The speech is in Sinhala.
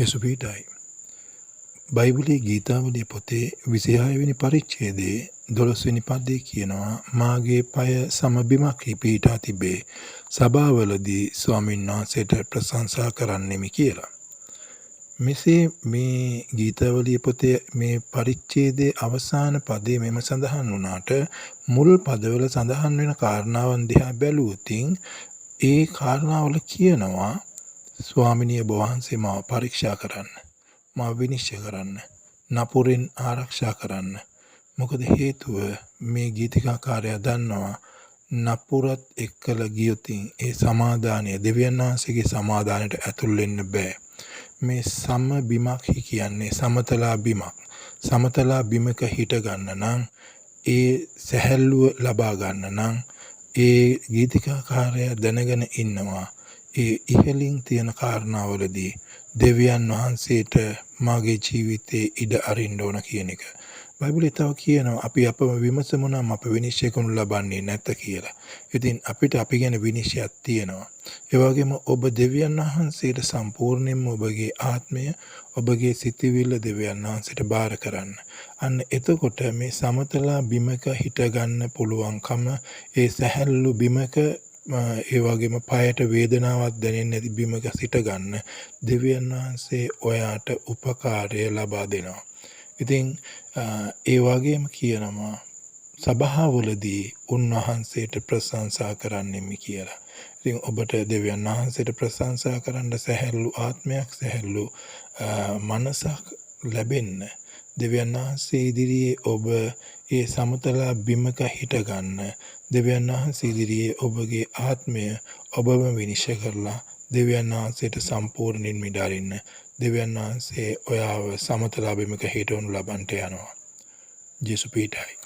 යසුපීඨයි. බයිබලයේ ගීතාවලිය පොතේ 26 වෙනි පරිච්ඡේදයේ 12 වෙනි පදයේ කියනවා මාගේ පය සමබිමක් පිහිටා තිබේ. සභාවලදී ස්වාමීන් වහන්සේට ප්‍රශංසා කරන්නෙමි කියලා. මෙසේ මේ ගීතාවලිය පොතේ මේ පරිච්ඡේදයේ අවසාන පදයේ මෙම සඳහන් වුණාට මුල් පදවල සඳහන් වෙන කාරණාවන් දිහා බැලුවොත් ඒ කාරණාවල කියනවා ස්වාමිනිය වහන්සේ මාව පරීක්ෂා කරන්න. මාව විනිශ්චය කරන්න. නපුරෙන් ආරක්ෂා කරන්න. මොකද හේතුව මේ ගීතිකාකාරයා දන්නවා නපුරත් එක්කලා ගියොත් ඒ සමාදානය දෙවියන් වහන්සේගේ සමාදානයට ඇතුල් වෙන්න බෑ. මේ සම බිමක් කියන්නේ සමතලා බිමක්. සමතලා බිමක හිට ගන්න නම් ඒ සැහැල්ලුව ලබා ගන්න නම් ඒ ගීතිකාකාරයා දැනගෙන ඉන්නවා. ඒ ඉහළින් තියෙන කාරණාවලදී දෙවියන් වහන්සේට මාගේ ජීවිතේ ඉඩ අරින්න ඕන කියන එක. බයිබලයේ තව කියනවා අපි අපව විමසමු නම් අප විනිශ්චය කරනු ලබන්නේ නැත කියලා. ඉතින් අපිට අපි ගැන විනිශ්චයක් තියෙනවා. ඒ වගේම ඔබ දෙවියන් වහන්සේට සම්පූර්ණයෙන්ම ඔබගේ ආත්මය, ඔබගේ සිතවිල්ල දෙවියන් වහන්සේට බාර කරන්න. අන්න එතකොට මේ සමතලා බිමක හිට ගන්න පුළුවන්කම ඒ සැහැල්ලු බිමක ඒ වගේම පායට වේදනාවක් දැනෙන්නේ නැති බිමක සිට ගන්න දෙවියන් වහන්සේ ඔයාට උපකාරය ලබා දෙනවා. ඉතින් ඒ වගේම කියනවා සභාවලදී උන්වහන්සේට ප්‍රශංසා කරන්නෙමි කියලා. ඉතින් ඔබට දෙවියන් වහන්සේට ප්‍රශංසා කරන්න සැහැල්ලු ආත්මයක්, සැහැල්ලු මනසක් ලැබෙන්න දෙවියන් වහන්සේ ඉදිරියේ ඔබ ඒ සමතලා බිමක හිට ගන්න. දෙවියන් වහන්සේ ඉදිරියේ ඔබගේ ආත්මය ඔබම විනිශ්චය කරලා දෙවියන් වහන්සේට සම්පූර්ණයෙන් මිඩාරින්න. දෙවියන් වහන්සේ ඔයාව සමතලා බිමක හිටවනු ලබන්නට යනවා. යසුපීඨයි.